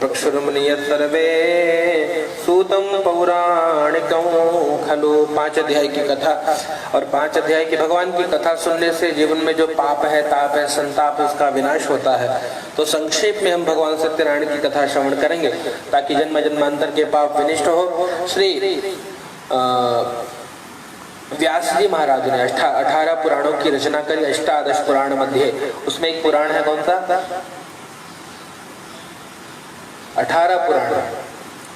उपप्रक्षुरमणि सर्वे सूतम पौराणिकं खलु। 5 अध्याय की कथा और 5 अध्याय की भगवान की कथा सुनने से जीवन में जो पाप है, ताप है, संताप, उसका विनाश होता है। तो संक्षेप में हम भगवान सत्यनारायण की कथा श्रवण करेंगे ताकि जन्म जन्मांतर के पाप विनिष्ट हो। श्री व्यास जी महाराज ने 18 पुराणों की रचना करी, अष्टादश पुराण मध्ये। उसमें एक पुराण है कौन सा? 18 पुराण,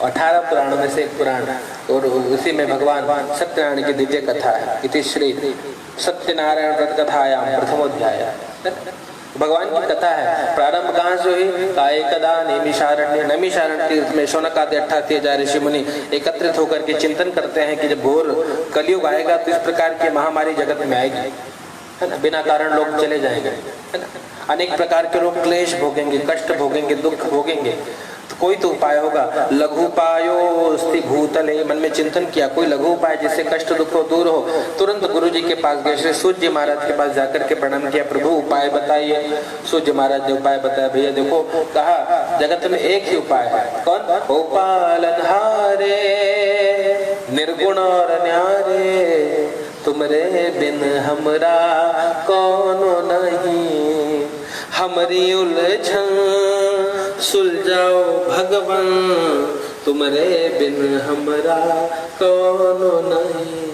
18 पुराणों में से एक पुराण, और उसी में भगवान सत्यनारायण की दिव्य कथा है। इति श्री सत्यनारायण व्रत कथायां प्रथमोध्याय। भगवान की कथा है। प्रारंभ कहाँ से हुई? एकदा नैमिषारण्य तीर्थ में शौनक आदि 88,000 ऋषि मुनि एकत्रित होकर के चिंतन करते हैं कि जब घोर कलयुग आएगा तो इस प्रकार की महामारी जगत में आएगी, है ना। बिना कारण लोग चले जाएंगे, है ना। अनेक प्रकार के लोग क्लेश भोगेंगे, कष्ट भोगेंगे, दुख भोगेंगे। तो कोई तो उपाय होगा। लघु उपायोस्ति भूतले, मन में चिंतन किया कोई लघु उपाय जिससे कष्ट दुख दूर हो। तुरंत गुरु जी के पास गए, श्री सूर्य महाराज के पास जाकर के प्रणाम किया, प्रभु उपाय बताइए। सूर्य महाराज ने उपाय बताया। भैया देखो, कहा जगत में एक ही उपाय है। कौन? गोपालनहारे निर्गुण और न्यारे, तुमरे बिन हमरा कौनो नहीं, हमारी उलझन सुलझाओ भगवान, तुमरे बिन हमरा कौनो नहीं।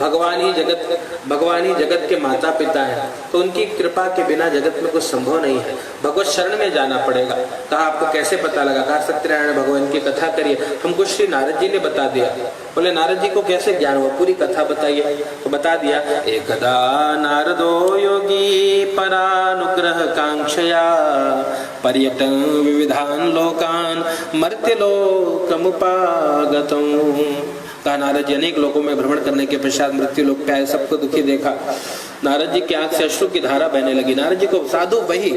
भगवान ही जगत के माता पिता है, तो उनकी कृपा के बिना जगत में कुछ संभव नहीं है। भगवत शरण में जाना पड़ेगा। कहा आपको कैसे पता लगा? कहा सत्यनारायण भगवान की कथा करिए। हमको श्री नारद जी ने बता दिया। बोले नारद जी को कैसे ज्ञान हुआ? पूरी कथा बताइए। तो बता दिया। एकदा नारदो योगी परानुग्रह कांक्षया पर्यटन विविधान लोकान मर्त्यलोकमुपागतम्। कहा नारद जी अनेक लोगों में भ्रमण करने के पश्चात मृत्यु लोक पे आए, सबको दुखी देखा। नारद जी की आंख से अश्रु की धारा बहने लगी। नारद जी को साधु वही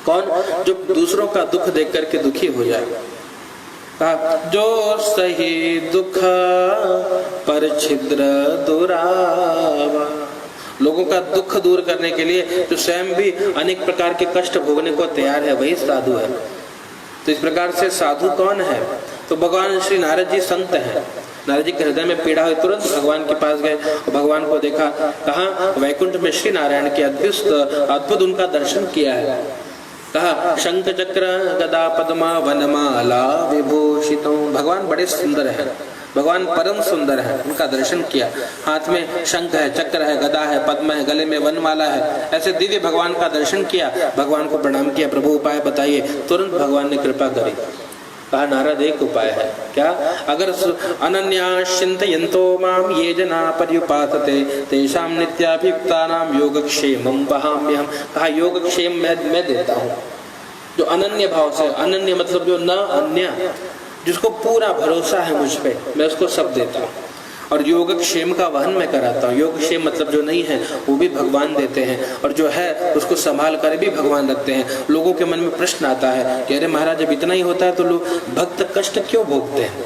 कौन जो दूसरों का दुख देख करके दुखी हो जाए। कहा जो सही दुख पर छिद्र दुरावा, लोगों का दुख दूर करने के लिए जो स्वयं भी अनेक प्रकार के कष्ट भोगने को तैयार है, वही साधु है। तो इस प्रकार से साधु कौन है? तो भगवान श्री नारद जी संत हैं। नारद जी के हृदय में पीड़ा हुई, तुरंत भगवान के पास गए और भगवान को देखा। कहा वैकुंठ में श्री नारायण के अद्भुत उनका दर्शन किया है। कहा शंख चक्र गदा पद्मा वनमाला विभूषितों, भगवान बड़े सुंदर है, भगवान परम सुंदर है। उनका दर्शन किया। हाथ में शंख है, चक्र है, गदा है, पद्म है, गले में वनमाला है। ऐसे दिव्य भगवान का दर्शन किया, भगवान को प्रणाम किया, प्रभु उपाय बताइए। तुरंत भगवान ने कृपा करी। कहा नारद एक उपाय है। क्या? अगर अनन्याश्चिन्तयन्तो माम ये जना पर्युपासते तेषां नित्याभियुक्तानां योगक्षेमं वहाम्यहम्। कहा योगक्षेम मैं देता हूँ। जो अनन्य भाव से, अनन्य मतलब जो न अन्य, जिसको पूरा भरोसा है मुझ पे, मैं उसको सब देता हूँ। और योगक्षेम का वहन मैं कराता हूँ। योगक्षेम मतलब जो नहीं है वो भी भगवान देते हैं, और जो है उसको संभाल कर भी भगवान रखते हैं। लोगों के मन में प्रश्न आता है कि अरे महाराज जब इतना ही होता है तो लोग भक्त कष्ट क्यों भोगते हैं?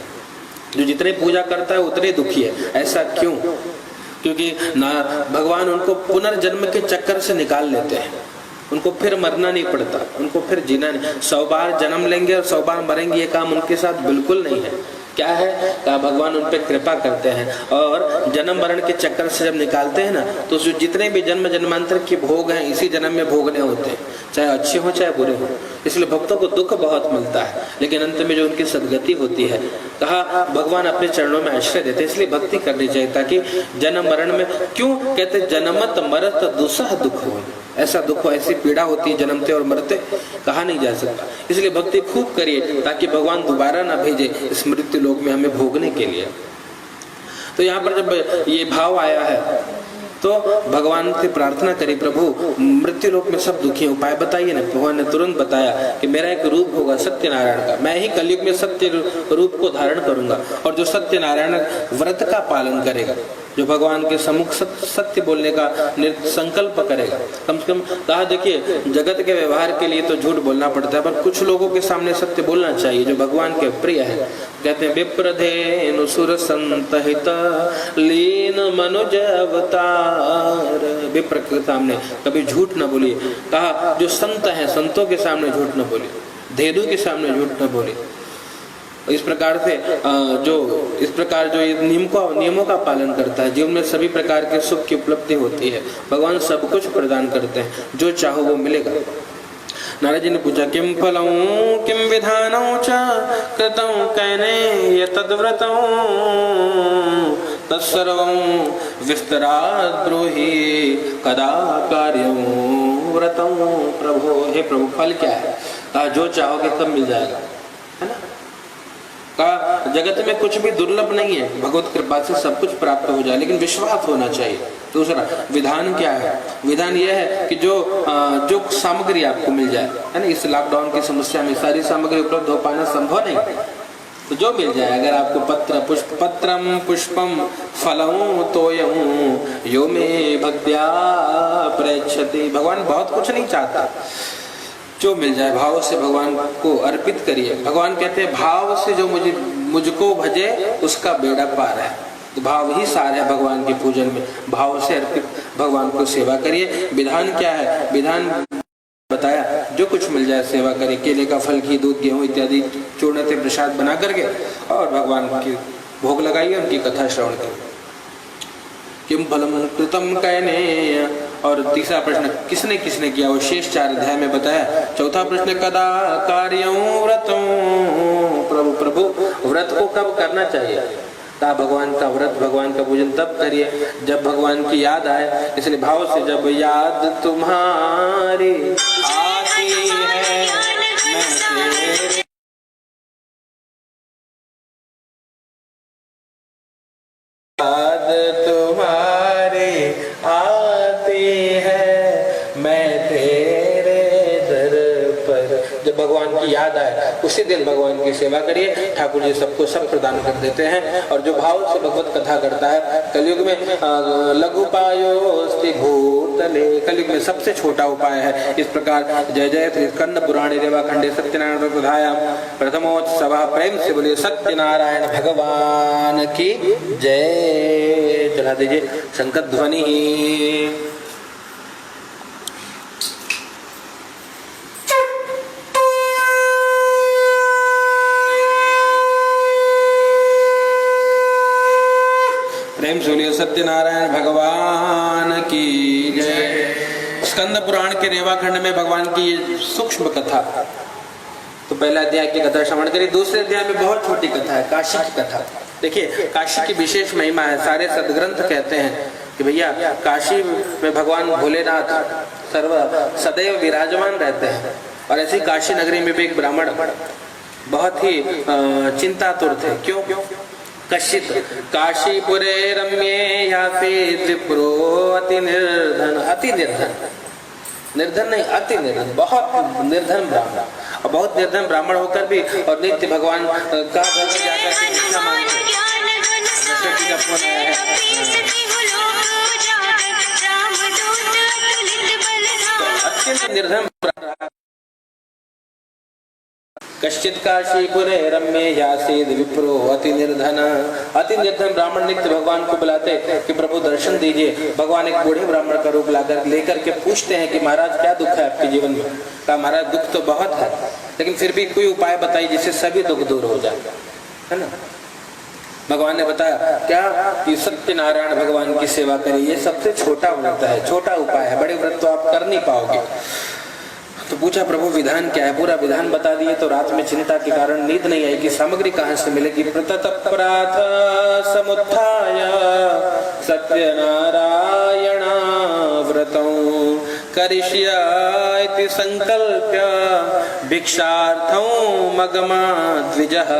जो जितने पूजा करता है उतने दुखी है, ऐसा क्यों? क्योंकि भगवान उनको पुनर्जन्म के चक्कर से निकाल लेते हैं। उनको फिर मरना नहीं पड़ता, उनको फिर जीना नहीं। 100 बार जन्म लेंगे और 100 बार मरेंगे, ये काम उनके साथ बिल्कुल नहीं है। क्या है? कहा भगवान उन पे कृपा करते हैं और जन्म मरण के चक्कर से जब निकालते हैं ना, तो जितने भी जन्म जन्मांतर के भोग हैं इसी जन्म में भोगने होते हैं, चाहे अच्छे हो चाहे बुरे हो। इसलिए भक्तों को दुख बहुत मिलता है, लेकिन अंत में जो उनकी सदगति होती है, कहा भगवान अपने चरणों में आश्रय देते हैं। इसलिए भक्ति करनी चाहिए ताकि जन्म मरण में, क्यों कहते जन्मत मरत दुसह दुख हो, ऐसा दुख हो, ऐसी पीड़ा होती है जन्मते और मरते, कहा नहीं जा सकता। इसलिए भक्ति खूब करिए ताकि भगवान दोबारा ना भेजे इस मृत्यु लोक में हमें भोगने के लिए। तो यहाँ पर जब ये भाव आया है तो भगवान से प्रार्थना करी, प्रभु मृत्यु लोक में सब दुखी हैं, उपाय बताइए ना। भगवान ने तुरंत बताया कि मेरा एक रूप होगा सत्यनारायण का, मैं ही कलयुग में सत्य रूप को धारण करूंगा। और जो सत्यनारायण व्रत का पालन करेगा, जो भगवान के सम्मुख सत्य बोलने का संकल्प करेगा, कम से कम कहा देखिए जगत के व्यवहार के लिए तो झूठ बोलना पड़ता है, पर कुछ लोगों के सामने सत्य बोलना चाहिए जो भगवान के प्रिय है। कहते हैं विप्रधेनु सुर संतहित लीन मनुज अवतार, विप्र के सामने कभी झूठ न बोलिए। कहा जो संत है संतों के सामने झूठ न बोलिए। धेनु के सामने झूठ न बोले। इस प्रकार जो ये नियमों का पालन करता है, जीवन में सभी प्रकार के सुख की उपलब्धि होती है। भगवान सब कुछ प्रदान करते हैं, जो चाहो वो मिलेगा। नारद जी ने पूछा, किम फलौ किम विधानौ च कृतौ कैने तद्व्रतौ तत्सर्वं विस्तरात् ब्रूहि कदा कार्यं व्रतौ। प्रभु, हे प्रभु, फल क्या है? कहा जो चाहोगे तब मिल जाएगा, है ना। कहा जगत में कुछ भी दुर्लभ नहीं है, भगवत कृपा से सब कुछ प्राप्त हो जाए, लेकिन विश्वास होना चाहिए। दूसरा विधान क्या है? विधान यह है कि जो सामग्री आपको मिल जाए, है ना। इस लॉकडाउन की समस्या में सारी सामग्री उपलब्ध हो पाना संभव नहीं, तो जो मिल जाए, अगर आपको पत्रम पुष्पम फलम तोयम यो मे भक्त्या प्रेक्षते। भगवान बहुत कुछ नहीं चाहता, जो मिल जाए भाव से भगवान को अर्पित करिए। भगवान कहते हैं भाव से जो मुझको भजे उसका बेड़ा पार है। तो भाव ही सार है भगवान के पूजन में, भाव से अर्पित भगवान को सेवा करिए। विधान क्या है? विधान बताया, जो कुछ मिल जाए सेवा करिए। केले का फल, घी, दूध, गेहूं इत्यादि चूर्ण से प्रसाद बना करके और भगवान की भोग लगाइए, उनकी कथा श्रवण करिए। किम फलम कृतम कैने। और तीसरा प्रश्न किसने किसने किया, वो शेष 4 अध्याय में बताया। चौथा प्रश्न कदा कार्यं व्रतौ। प्रभु प्रभु, व्रत को कब करना चाहिए? कहा भगवान का व्रत, भगवान का पूजन तब करिए जब भगवान की याद आए। इसलिए भाव से, जब याद तुम्हारी आती है मैं तेरे याद तुम्हारी आती है मैं तेरे दर पर। जब भगवान की याद आए उसी दिन भगवान की सेवा करिए। ठाकुर जी सबको सब प्रदान कर देते हैं। और जो भाव से भगवत कथा करता है, कलयुग में लघुपायोस्ति भूतले, कलयुग में सबसे छोटा उपाय है। इस प्रकार जय जय श्री स्कंद पुराणे रेवाखंडे सत्यनारायण प्रधायाम प्रथमोत्सव। प्रेम से बोलिए सत्यनारायण भगवान की जय। चला दीजिए शंकर ध्वनि। प्रेम सुनिए सत्यनारायण भगवान की जय। स्कंद पुराण के रेवाखंड में भगवान की सूक्ष्म कथा, तो पहला अध्याय की कथा श्रवण करिए। दूसरे अध्याय में बहुत छोटी कथा है, काशी की कथा। देखिए काशी की विशेष महिमा है। सारे सदग्रंथ कहते हैं कि भैया काशी में भगवान भोलेनाथ सदैव विराजमान रहते हैं। और ऐसी काशी नगरी में भी एक ब्राह्मण बहुत ही चिंतातुर थे। क्यों? कश्चित काशीपुरे रम्ये यासीत् विप्रो अति निर्धन। अति निर्धन, निर्धन नहीं, अति निर्धन, बहुत निर्धन ब्राह्मण। और बहुत निर्धन ब्राह्मण होकर भी और नित्य भगवान का घर में जाकर भिक्षा मांगते। अत्यंत निर्धन कश्चित काशीपुरे रम्ये यासीत् विप्रो अति निर्धन। अति निर्धन ब्राह्मण नित्य भगवान को बुलाते कि प्रभु दर्शन दीजिए। भगवान एक बूढ़े ब्राह्मण का रूप लेकर के पूछते हैं कि महाराज क्या दुख है आपके जीवन में? कहा महाराज दुख तो बहुत है, लेकिन फिर भी कोई उपाय बताइए जिससे सभी दुख दूर हो जाए, है ना। भगवान ने बताया क्या कि सत्यनारायण भगवान की सेवा करिए। ये सबसे छोटा व्रत है, छोटा उपाय है, बड़े व्रत तो आप कर नहीं पाओगे। तो पूछा प्रभु विधान क्या है? पूरा विधान बता दिए। तो रात में चिंता के कारण नींद नहीं आई कि सामग्री कहाँ से मिलेगी। प्रततप्राथ समुत्थाय सत्यनारायण व्रतौ करिष्यामि संकल्प्य भिक्षार्थं मग्मा द्विजः।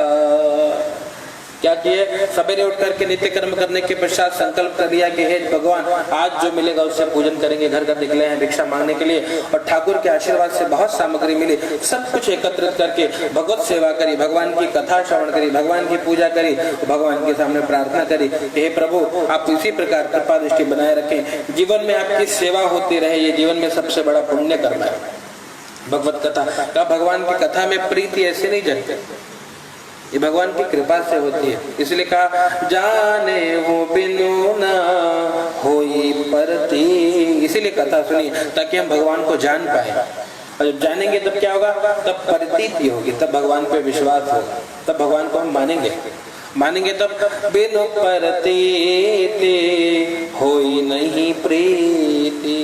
क्या किए? सवेरे उठ करके नित्य कर्म करने के पश्चात संकल्प कर लिया कि हे भगवान आज जो मिलेगा उससे पूजन करेंगे। घर घर निकले हैं भिक्षा मांगने के लिए और ठाकुर के आशीर्वाद से बहुत सामग्री मिली। सब कुछ एकत्रित करके भगवत सेवा करी, भगवान की कथा श्रवण करी, भगवान की पूजा करी, भगवान के सामने प्रार्थना करी। हे प्रभु आप इसी प्रकार कृपा दृष्टि बनाए रखें, जीवन में आपकी सेवा होती रहे। ये जीवन में सबसे बड़ा पुण्य कर्म है भगवत कथा का। भगवान की कथा में प्रीति ऐसे नहीं जगती, ये भगवान की कृपा से होती है। इसलिए कहा जाने वो बिनु ना होई परती। इसीलिए कथा सुनी ताकि हम भगवान को जान पाए। और जब जानेंगे तब क्या होगा, तब प्रतीति होगी, तब भगवान पे विश्वास होगा, तब भगवान को हम मानेंगे तब बिनु प्रतीति होई नहीं प्रीति।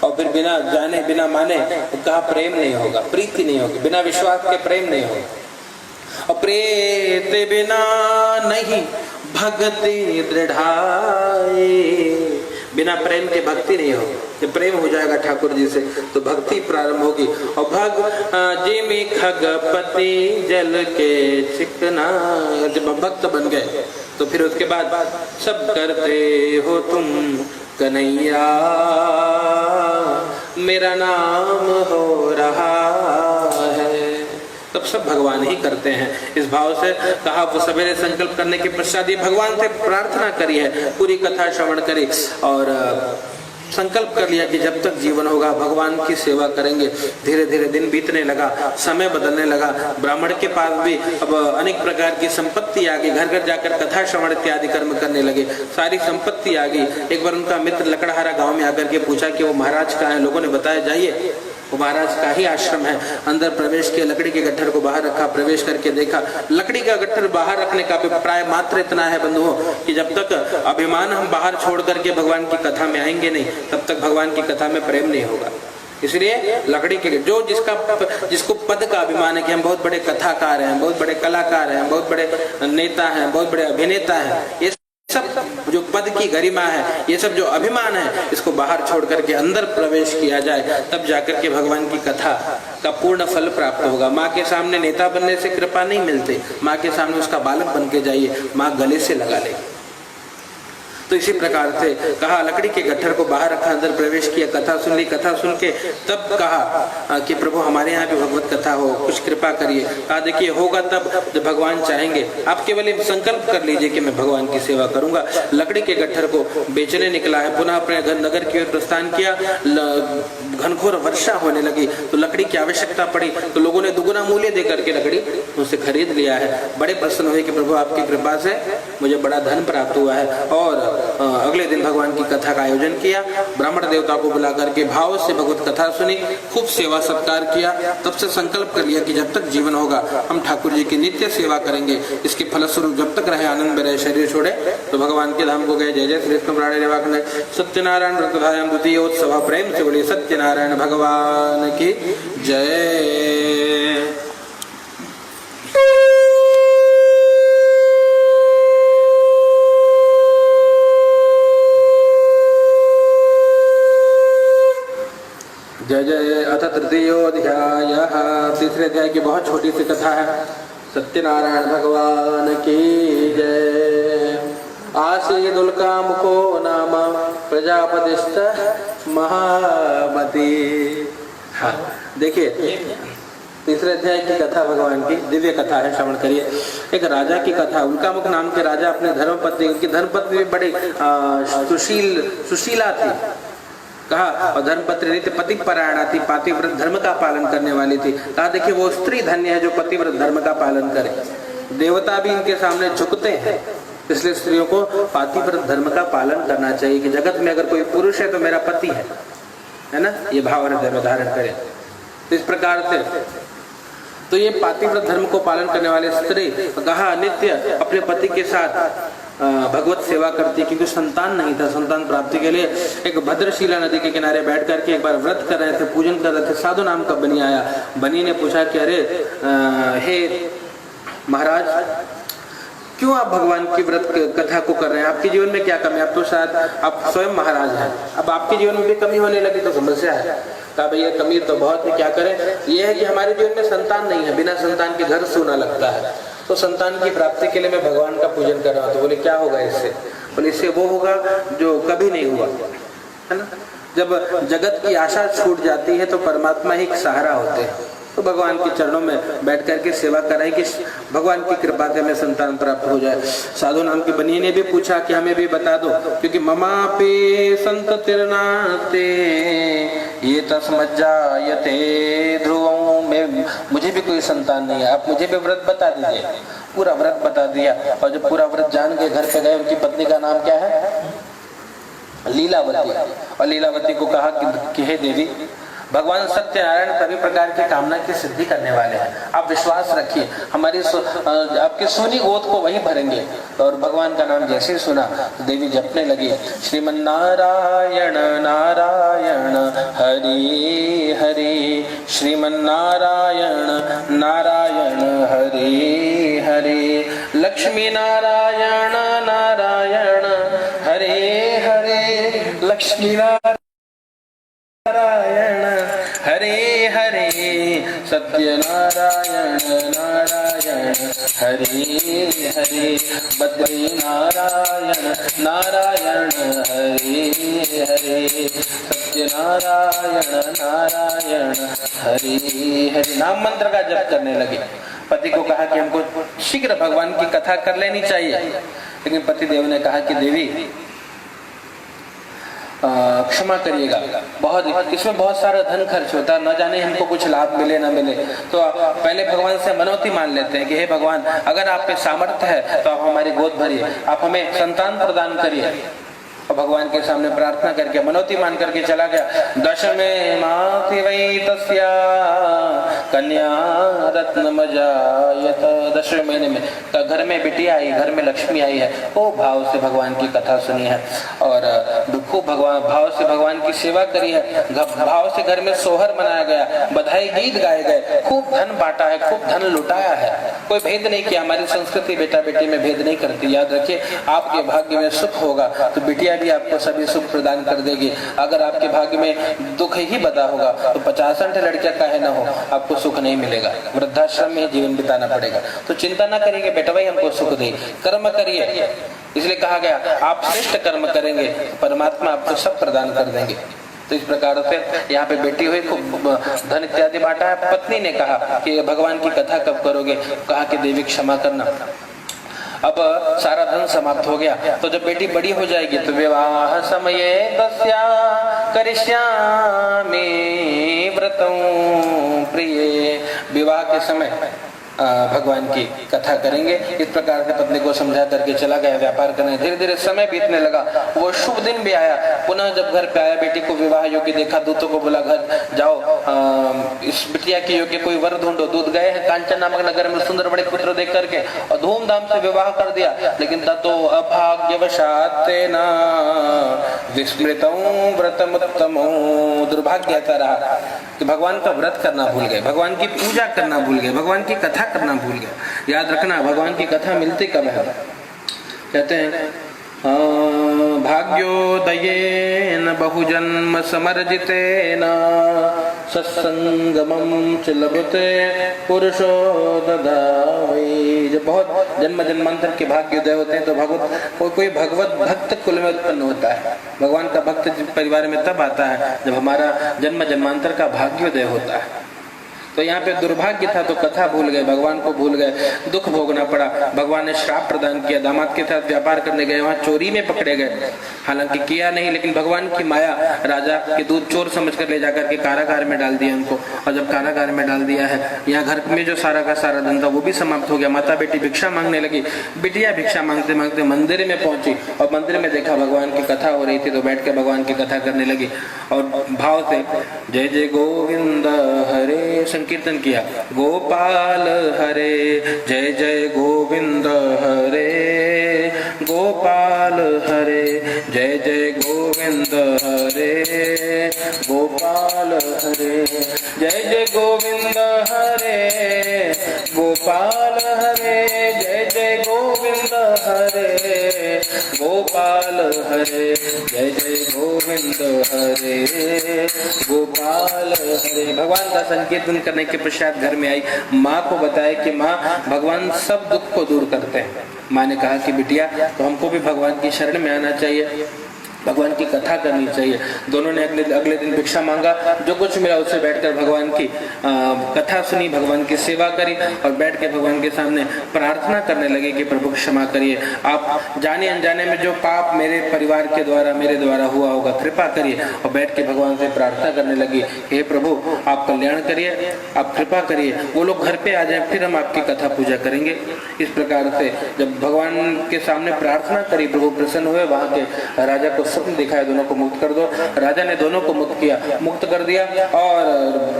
और फिर बिना जाने बिना माने तो कहा प्रेम नहीं होगा, प्रीति नहीं होगी, बिना विश्वास के प्रेम नहीं होगा। और प्रीति बिना नहीं भक्ति दृढ़ाए, बिना प्रेम के भक्ति नहीं होगी। जब प्रेम हो जाएगा ठाकुर जी से तो भक्ति प्रारंभ होगी। और जिमि खगपति जल के चिकना, जब भक्त बन गए तो फिर उसके बाद सब करते हो तुम कन्हैया, मेरा नाम हो रहा है, तब सब भगवान ही करते हैं। इस भाव से कहा वो सवेरे संकल्प करने के पश्चात ये भगवान से प्रार्थना करी है, पूरी कथा श्रवण करी और संकल्प कर लिया कि जब तक जीवन होगा भगवान की सेवा करेंगे। धीरे धीरे दिन बीतने लगा, समय बदलने लगा। ब्राह्मण के पास भी अब अनेक प्रकार की संपत्ति आ गई, घर घर जाकर कथा श्रवण इत्यादि कर्म करने लगे, सारी संपत्ति आ गई। एक बार उनका मित्र लकड़हारा गांव में आकर के पूछा कि वो महाराज कहाँ है। लोगों ने बताया जाइए वो महाराज का ही आश्रम है। अंदर प्रवेश किया, लकड़ी के गट्ठर को बाहर रखा, प्रवेश करके देखा लकड़ी का गट्ठर बाहर रखने का अभिप्राय मात्र इतना है बंधुओं कि जब तक अभिमान हम बाहर छोड़ करके भगवान की कथा में आएंगे नहीं तब तक भगवान की कथा में प्रेम नहीं होगा। इसलिए लकड़ी के जो जिसको पद का अभिमान है कि हम बहुत बड़े कथाकार हैं, बहुत बड़े कलाकार हैं, बहुत बड़े नेता हैं, बहुत बड़े अभिनेता हैं, ये सब जो पद की गरिमा है, ये सब जो अभिमान है, इसको बाहर छोड़ करके अंदर प्रवेश किया जाए तब जाकर के भगवान की कथा का पूर्ण फल प्राप्त होगा। माँ के सामने नेता बनने से कृपा नहीं मिलती, माँ के सामने उसका बालक बन के जाइए, माँ गले से लगा लेगी। तो इसी प्रकार से कहा लकड़ी के गट्ठर को बाहर रखा, अंदर प्रवेश किया, कथा सुन ली। कथा सुन के तब कहा कि प्रभु हमारे यहाँ भी भगवत कथा हो, कुछ कृपा करिए। कहा देखिए होगा तब जब भगवान चाहेंगे, आप केवल एक संकल्प कर लीजिए कि मैं भगवान की सेवा करूंगा। लकड़ी के गट्ठर को बेचने निकला है, पुनः अपने नगर की ओर प्रस्थान किया। घनघोर वर्षा होने लगी तो लकड़ी की आवश्यकता पड़ी तो लोगों ने दुगुना मूल्य देकर के लकड़ी उनसे खरीद लिया है। बड़े प्रसन्न हुए कि प्रभु आपकी कृपा से मुझे बड़ा धन प्राप्त हुआ है। और अगले दिन भगवान की कथा का आयोजन किया, ब्राह्मण देवता को बुला करके भाव से भगवत कथा सुनी, खूब सेवा सत्कार किया। तब से संकल्प कर लिया कि जब तक जीवन होगा हम ठाकुर जी की नित्य सेवा करेंगे। इसके फलस्वरूप जब तक रहे आनंद में रहे, शरीर छोड़े तो भगवान के धाम को गए। जय जय श्री कृष्ण प्राणे निवाकन सत्यनारायण व्रतधायम द्वितीयोत्सव। प्रेम से बोलिए सत्यनारायण भगवान की जय। जय जय। अथ तृतीयोऽध्याय, तीसरे अध्याय की बहुत छोटी सी कथा है। सत्यनारायण भगवान की जय। आसीदुल्कामुको नाम प्रजापतिश्च महामती। हाँ देखिए तीसरे अध्याय की कथा भगवान की दिव्य कथा है, श्रवण करिए। एक राजा की कथा। उल्कामुख नाम के राजा अपने धर्मपत्नी, उनकी धर्मपत्नी बड़ी सुशीला थी। कहा और धर्मपत्नी नहीं थी, पतिपरायणा थी, पातिव्रत धर्म का पालन करने वाली थी। कहा देखिए वो स्त्री धन्य है जो पतिव्रत धर्म का पालन करे। देवता भी इनके सामने झुकते हैं, इसलिए स्त्रियों को पातिव्रत धर्म का पालन करना चाहिए कि जगत में अगर कोई पुरुष है तो मेरा पति है ना, ये भाव धारण करें। तो इस प्रकार से तो ये पातिव्रत धर्म को पालन करने वाली स्त्री कहा नित्य अपने पति के साथ भगवत सेवा करती, क्योंकि संतान नहीं था। संतान प्राप्ति के लिए एक भद्रशिला नदी के किनारे बैठ करके एक बार व्रत कर रहे थे, पूजन कर रहे थे। साधु नाम का बनी आया। बनी ने पूछा कि अरे हे महाराज, क्यों आप भगवान की व्रत कथा को कर रहे हैं? आपके जीवन में क्या कमी? आप तो शायद आप स्वयं महाराज हैं, अब आपके जीवन में भी कमी होने लगी तो समस्या है। कहा भैया कमी तो बहुत है, क्या करें? ये है कि हमारे जीवन में संतान नहीं है, बिना संतान के घर सूना लगता है। तो संतान की प्राप्ति के लिए मैं भगवान का पूजन कर रहा हूँ। तो बोले क्या होगा इससे? बोले इससे वो होगा जो कभी नहीं हुआ, है ना। जब जगत की आशा छूट जाती है तो परमात्मा ही एक सहारा होते हैं। तो भगवान के चरणों में बैठ करके सेवा कराएं कि भगवान की कृपा से हमें संतान प्राप्त हो जाए। साधु नाम की बनी ने भी पूछा कि हमें भी बता दो, क्योंकि ममा पे संततिर्नाते ये तस्मज्जायते ध्रुवं में, मुझे भी कोई संतान नहीं है, आप मुझे भी व्रत बता दीजिए। पूरा व्रत बता दिया और जब पूरा व्रत जान के घर पे गए, उनकी पत्नी का नाम क्या है? लीलावती। और लीलावती को कहा कि हे देवी, भगवान सत्यनारायण सभी प्रकार की कामना की सिद्धि करने वाले हैं। आप विश्वास रखिए, हमारी आपकी सोनी गोद को वही भरेंगे। और भगवान का नाम जैसे ही सुना तो देवी जपने लगी, श्रीमन नारायण नारायण हरि हरि, श्रीमन नारायण नारायण हरि हरि, लक्ष्मी नारायण नारायण हरे हरे, लक्ष्मी नारायण हरे हरे, सत्यनारायण नारायण हरे हरे, बद्री नारायण नारायण हरे हरे, सत्यनारायण नारायण हरे हरे। नाम मंत्र का जप करने लगे। पति को कहा कि हमको शीघ्र भगवान की कथा कर लेनी चाहिए, लेकिन पति देव ने कहा कि देवी क्षमा करिएगा, बहुत इसमें बहुत सारा धन खर्च होता है, न जाने हमको कुछ लाभ मिले ना मिले। तो पहले भगवान से मनौती मान लेते हैं कि हे भगवान, अगर आप पे सामर्थ्य है तो आप हमारी गोद भरिए, आप हमें संतान प्रदान करिए। और भगवान के सामने प्रार्थना करके मनौती मान करके चला गया। दशमे माति वै तस्या कन्या रत्न मजायत, 10वें महीने में घर में बिटिया आई, घर में लक्ष्मी आई है। वो भाव से भगवान की कथा सुनी है और खूब भगवान भाव से भगवान की सेवा करी है। भाव से घर में सोहर मनाया गया, बधाई गीत गाए गए, खूब धन बांटा है, खूब धन लुटाया है। कोई भेद नहीं किया। हमारी संस्कृति बेटा बेटी में भेद नहीं करती। याद रखिए, आपके भाग्य में सुख होगा तो बिटिया भी आपको सभी सुख प्रदान कर देगी। अगर आपके भाग्य में दुख ही बता होगा तो 50 लड़कियां काहे ना हो, आपको सुख नहीं मिलेगा, वृद्धाश्रम में जीवन बिताना पड़ेगा। तो चिंता ना करिए बेटा भाई हमको सुख दे, कर्म करिए। इसलिए कहा गया आप श्रेष्ठ कर्म करेंगे परमात्मा आपको सब प्रदान कर देंगे। तो इस प्रकार से यहाँ पे बेटी हुई, खूब धन इत्यादि बांटा है। पत्नी ने कहा कि भगवान की कथा कब करोगे? कहा कि देवी क्षमा करना। अब सारा धन समाप्त हो गया। तो जब बेटी बड़ी हो जाएगी तो विवाह समये तस्या करिष्यामि व्रतं प्रिये, विवाह के समय भगवान की कथा करेंगे। इस प्रकार से पत्नी को समझा करके चला गया व्यापार करने। धीरे धीरे समय बीतने लगा, वो शुभ दिन भी आया। पुनः जब घर पे आया, बेटी को विवाह योग्य देखा, दूतों को बोला घर जाओ इस बिटिया के योग्य कोई वर ढूंढो। दूत गए हैं कांचन नामक नगर में, सुंदर बड़े पुत्र देख करके और धूमधाम से विवाह कर दिया। लेकिन ततो अभाग्यवशात् तेन विस्मृतं व्रतमुत्तमो, दुर्भाग्य ऐसा रहा कि भगवान का व्रत करना भूल गए, भगवान की पूजा करना भूल गए, भगवान की कथा करना भूल गए। याद रखना भगवान की कथा मिलती कब है? कहते हैं भाग्योदयेन बहुजन्म समर्जितेन सत्संगमं च लभते पुरुषो ददावै। जब बहुत जन्म जन्मांतर के भाग्योदय होते हैं तो कोई भगवत भक्त कुल में उत्पन्न होता है। भगवान का भक्त परिवार में तब आता है जब हमारा जन्म जन्मांतर का भाग्योदय होता है। तो यहाँ पे दुर्भाग्य था तो कथा भूल गए, भगवान को भूल गए, दुख भोगना पड़ा। भगवान ने श्राप प्रदान किया। दामाद के साथ व्यापार करने गए, वहाँ चोरी में पकड़े गए। हालांकि किया नहीं, लेकिन भगवान की माया, राजा के दूत चोर समझकर ले जाकर के कारागार में डाल दिया उनको। और जब कारागार में डाल दिया है, यहाँ घर में जो सारा का सारा धन था वो भी समाप्त हो गया। माता बेटी भिक्षा मांगने लगी। बिटिया भिक्षा मांगते मांगते मंदिर में पहुंची और मंदिर में देखा भगवान की कथा हो रही थी, तो बैठ कर भगवान की कथा करने लगी और भाव से जय जय गोविंद हरे संकीर्तन किया। गोपाल हरे जय जय गोविंद हरे, गोपाल हरे जय जय गोविंद हरे, गोपाल हरे जय जय गोविंद हरे, गोपाल हरे जय जय गोविंद हरे, गोपाल हरे जय जय गोविंद हरे, गोपाल हरे। भगवान का संकीर्तन करने के पश्चात घर में आई, माँ को बताया कि माँ भगवान सब दुख को दूर करते हैं। माँ ने कहा कि बिटिया तो हमको भी भगवान की शरण में आना चाहिए, भगवान की कथा करनी चाहिए। दोनों ने अगले दिन भिक्षा मांगा, जो कुछ मिला उससे बैठकर भगवान की कथा सुनी, भगवान की सेवा करी और बैठ के भगवान के सामने प्रार्थना करने लगे कि प्रभु क्षमा करिए, आप जाने अनजाने में जो पाप मेरे परिवार के द्वारा मेरे द्वारा हुआ होगा कृपा करिए। और बैठ के भगवान से प्रार्थना करने लगी, हे प्रभु आप कल्याण करिए, आप कृपा करिए, वो लोग घर पे आ जाए, फिर हम आपकी कथा पूजा करेंगे। इस प्रकार से जब भगवान के सामने प्रार्थना करी, प्रभु प्रसन्न हुए, वहां के राजा को स्वप्न दिखाया, दोनों को मुक्त कर दो। राजा ने दोनों को मुक्त किया, मुक्त कर दिया और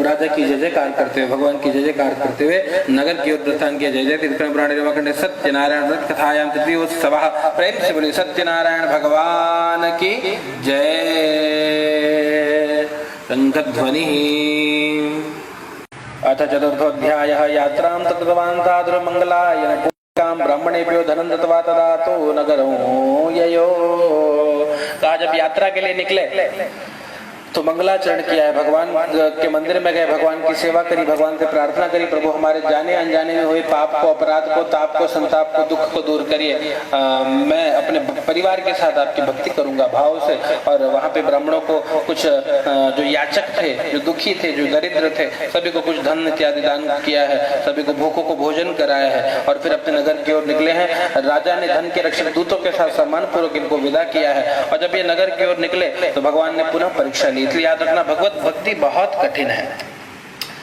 राजा की जय जयकार करते हुए, भगवान की जय जयकार करते हुए नगर की ओर प्रस्थान किया। जय जय तीर्थंकरण पुराणे रमाखंडे सत्यनारायण व्रत कथायां तृतीयोत्सवः। प्रेम से बोले सत्यनारायण भगवान की जय। शंखध्वनिः। अथ चतुर्थोऽध्यायः। यात्रां तद्भवान् तादृमङ्गलाय काम ब्राह्मणेभ्यो धनं दत्त्वा तदा तो नगरो ययो। कहा जब यात्रा के लिए निकले तो मंगलाचरण किया है, भगवान के मंदिर में गए, भगवान की सेवा करी, भगवान से प्रार्थना करी, प्रभु हमारे जाने अनजाने में हुए पाप को, अपराध को, ताप को, संताप को, दुख को दूर करिए। मैं अपने परिवार के साथ आपकी भक्ति करूंगा भाव से। और वहां पे ब्राह्मणों को कुछ जो याचक थे, जो दुखी थे, जो दरिद्र थे, सभी को कुछ धन इत्यादि दान किया है, सभी को भूखों को भोजन कराया है और फिर अपने नगर की ओर निकले हैं। राजा ने धन के रक्षक दूतों के साथ सम्मान पूर्वक इनको विदा किया है। और जब ये नगर की ओर निकले तो भगवान ने पुनः परीक्षा ली। इसलिए याद रखना, भगवत भक्ति बहुत कठिन है।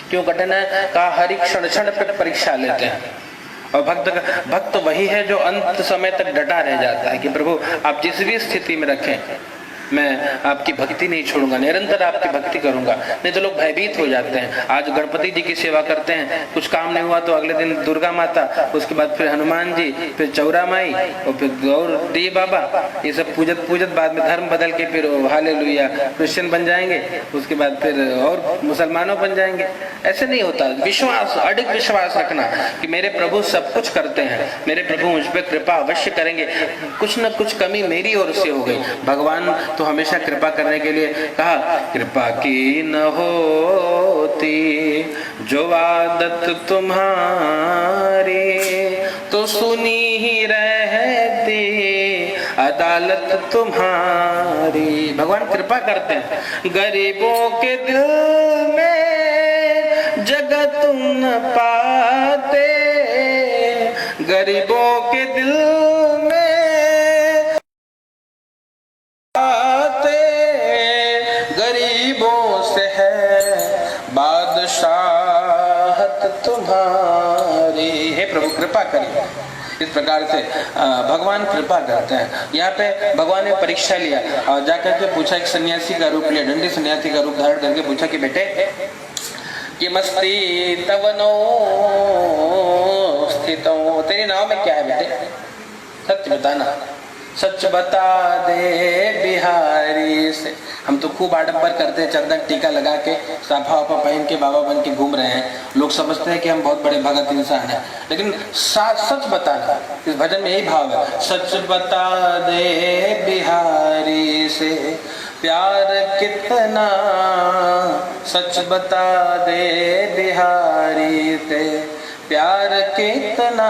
क्यों कठिन है? कहा हरि क्षण क्षण पे परीक्षा लेते हैं। और भक्त वही है जो अंत समय तक डटा रह जाता है कि प्रभु आप जिस भी स्थिति में रखें मैं आपकी भक्ति नहीं छोड़ूंगा, निरंतर आपकी भक्ति करूंगा। नहीं तो लोग भयभीत हो जाते हैं। आज गणपति जी की सेवा करते हैं, कुछ काम नहीं हुआ तो अगले दिन दुर्गा माता, उसके बाद फिर हनुमान जी, फिर चौरा माई और फिर गौर दी बाबा, ये सब पूजत बाद में धर्म बदल के फिर हालेलुया क्रिश्चियन बन जाएंगे, उसके बाद फिर और मुसलमानों बन जाएंगे। ऐसे नहीं होता। विश्वास, अडिग विश्वास रखना कि मेरे प्रभु सब कुछ करते हैं, मेरे प्रभु मुझ पर कृपा अवश्य करेंगे, कुछ न कुछ कमी मेरी ओर से हो गई। भगवान तो हमेशा कृपा करने के लिए कहा, कृपा की न होती जो आदत तुम्हारी तो सुनी ही रहती अदालत तुम्हारी। भगवान कृपा करते हैं। गरीबों के दिल में जगह तुम न पाते, गरीबों के दिल में तुम्हारी। हे प्रभु कृपा करिए। इस प्रकार से भगवान कृपा करते हैं। यहाँ पे भगवान ने परीक्षा लिया और जाकर के पूछा, एक सन्यासी का रूप लिया, दंडी सन्यासी का रूप धारण करके पूछा कि बेटे कि मस्ती तवनो स्थितो, तेरे नाम में क्या है बेटे? सत्य बताना, सच बता दे बिहारी से। हम तो खूब आडंबर करते हैं, चंदन टीका लगा के साफा वाफा पहन के बाबा बन के घूम रहे हैं। लोग समझते हैं कि हम बहुत बड़े भगत इंसान हैं, लेकिन सच बताना, इस भजन में यही भाव है। सच बता दे बिहारी से प्यार कितना, सच बता दे बिहारी से प्यार कितना,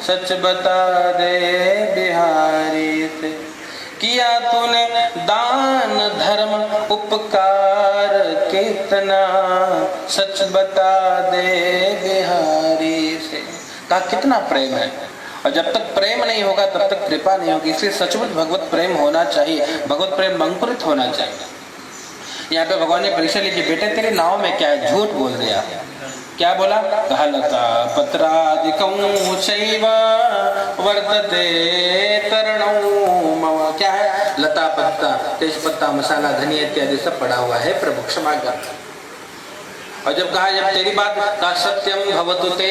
सच बता दे बिहारी से। किया तूने दान धर्म उपकार कितना, सच बता दे बिहारी से। कहा कितना प्रेम है, और जब तक प्रेम नहीं होगा तब तक कृपा नहीं होगी। इसलिए सचमुच भगवत प्रेम होना चाहिए, भगवत प्रेम अंकुरित होना चाहिए। यहाँ पे भगवान ने परीक्षा ली कि बेटे तेरे नाव में क्या है? झूठ बोल दिया। क्या बोला? कहा लता पत्रादिकं चैव वर्तते तरणौ मम। क्या है? लता पत्ता, तेज पत्ता, मसाला, धनिया इत्यादि सब पड़ा हुआ है, प्रभु क्षमा कर। और जब कहा, जब तेरी बात का सत्यम भवतु ते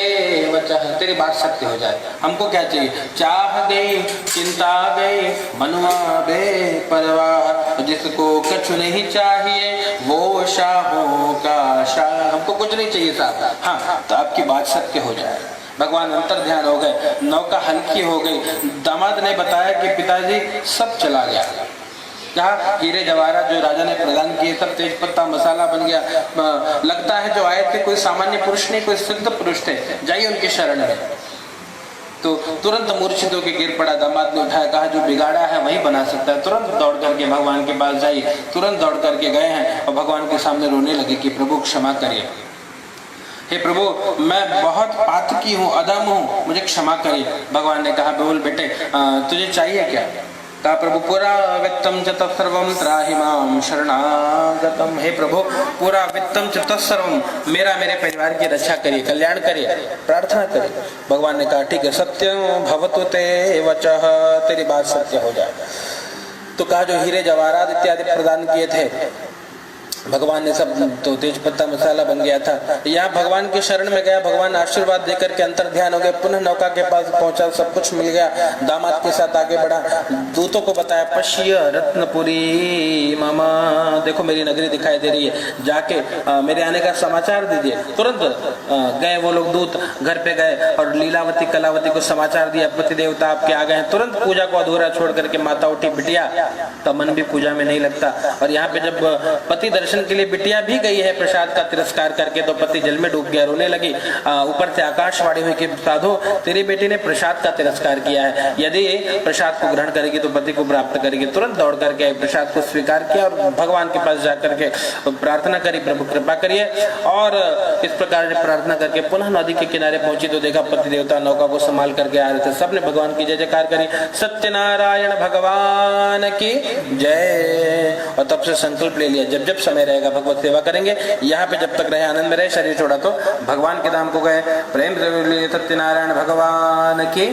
वचः, तेरी बात सत्य हो जाए। हमको क्या चाहिए? चाह गई, चिंता गई, मनुआ बेपरवाह, जिसको कुछ नहीं चाहिए वो शाहों का शाह। हमको कुछ नहीं चाहिए साहब, हाँ तो आपकी बात सत्य हो जाए। भगवान अंतर ध्यान हो गए, नौका हल्की हो गई। दामाद ने बताया कि पिताजी सब चला गया। क्या? हीरे जवाहरात जो राजा ने प्रदान किए सब तेज पत्ता मसाला बन गया। लगता है जो आए थे कोई सामान्य पुरुष नहीं, कोई सिद्ध पुरुष थे, जाइए उनके शरण में। तो तुरंत मूर्छित होकर गिर पड़ा। दामाद ने उठाया, कहा जो बिगाड़ा है वही बना सकता है। तुरंत दौड़ करके भगवान के पास जाइए। तुरंत दौड़ करके गए हैं और भगवान के सामने रोने लगे कि प्रभु क्षमा करिए, हे प्रभु मैं बहुत पातकी हूँ, अधम हूँ, मुझे क्षमा करिए। भगवान ने कहा, बोल बेटे तुझे चाहिए क्या? कहा, प्रभु पूरा वित्तम च तत्सर्वम त्राहि मां शरणागतम। हे प्रभु पूरा वित्तम च तत्सर्वम, मेरा मेरे परिवार की रक्षा करिए, कल्याण करिए, प्रार्थना करिए। भगवान ने कहा ठीक है, सत्यम भवतु ते वचः, तेरी बात सत्य हो जाए। तो कहा जो हीरे जवाहरात इत्यादि प्रदान किए थे भगवान ने सब, तो तेज पत्ता मसाला बन गया था। यहाँ भगवान की शरण में गया, भगवान आशीर्वाद देकर के अंतर ध्यान हो गए, पुनः नौका के पास पहुंचा, सब कुछ मिल गया, दामाद के साथ आगे बढ़ा, दूतों को बताया पश्य रत्नपुरी मामा, देखो मेरी नगरी दिखाई दे रही है, जाके मेरे आने का समाचार दीजिए। तुरंत गए वो लोग, दूत घर पे गए और लीलावती कलावती को समाचार दिया, पति देवता आपके आ गए हैं। तुरंत पूजा को अधूरा छोड़ करके माता उठी, बिटिया का मन भी पूजा में नहीं लगता। और यहाँ पे जब पति दर्शन के लिए बिटिया भी गई है प्रसाद का तिरस्कार करके, तो पति जल में डूब गया, रोने लगी। ऊपर से आकाशवाणी हुई कि साधो तेरी बेटी ने प्रसाद का तिरस्कार किया है, यदि प्रसाद को ग्रहण करेगी तो पति को प्राप्त करेगी। तुरंत दौड़ करके प्रसाद को स्वीकार किया और भगवान के पास जाकर के प्रार्थना करी, प्रभु कृपा करिए। और इस प्रकार से प्रार्थना करके पुनः नदी के किनारे पहुंची तो देखा पति देवता नौका को संभाल करके आ रहे थे। सबने भगवान की जय जयकार करी, सत्यनारायण भगवान की जय। और तब से संकल्प ले लिया, जब जब समय रहेगा भगवत सेवा करेंगे। यहाँ पे जब तक रहे आनंद में रहे, शरीर छोड़ा तो भगवान के धाम को गए। प्रेम से सत्यनारायण भगवान की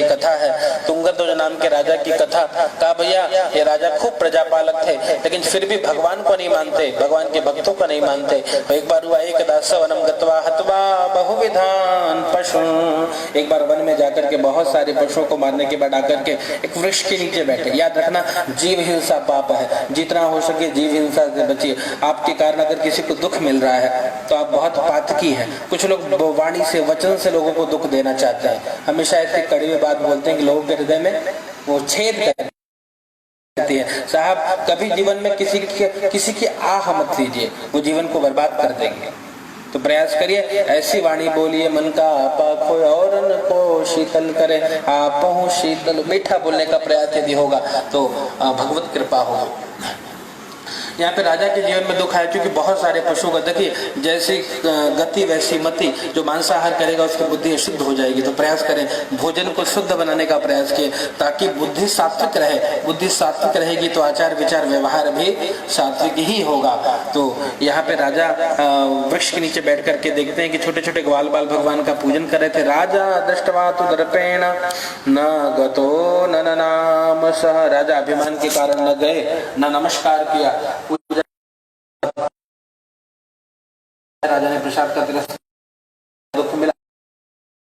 कथा है। तुंगध्वज नाम के राजा की कथा। कहा भैया ये राजा खूब प्रजापालक थे, लेकिन फिर भी भगवान को नहीं मानते, भगवान के भक्तों को नहीं मानते। तो एक बार हुआ, एक दास वनम गत्वा हत्वा बहुविधान पशु, एक बार वन में जाकर के बहुत सारे पशुओं को मारने के बाद आकर के एक वृक्ष के नीचे बैठे। याद रखना, जीव हिंसा पाप है, जितना हो सके जीव हिंसा से बचिए। आपके कारण अगर किसी को दुख मिल रहा है तो आप बहुत पातकी हैं। कुछ लोग वाणी से, वचन से लोगों को दुख देना चाहते हैं, हमेशा ऐसी कड़वी बात बोलते हैं कि लोगों के हृदय में वो छेद करती है। साहब कभी जीवन में किसी की आह मत लीजिए, वो जीवन को बर्बाद कर देंगे। तो प्रयास करिए, ऐसी वाणी बोलिए मन का आपा खोए और को शीतल करे, आप हूँ शीतल। मीठा बोलने का प्रयास यदि होगा तो भगवत कृपा होगी। यहाँ पे राजा के जीवन में दुख आया क्योंकि बहुत सारे पशु का, देखिए जैसी गति वैसी मति, जो मांसाहार करेगा उसकी बुद्धि अशुद्ध हो जाएगी। तो प्रयास करें भोजन को शुद्ध बनाने का प्रयास किए, ताकि बुद्धि सात्विक रहे। बुद्धि सात्विक रहेगी तो आचार विचार व्यवहार भी सात्विक ही होगा। तो यहाँ पे राजा वृक्ष के नीचे बैठ करके देखते हैं कि छोटे छोटे ग्वाल बाल भगवान का पूजन कर रहे थे। राजा दृष्टवा तु दर्पेण न गतो न नाम सह, राजा अभिमान के कारण न गए, न नमस्कार किया। राजा ने प्रसाद का तिरस्कार, दुख मिला।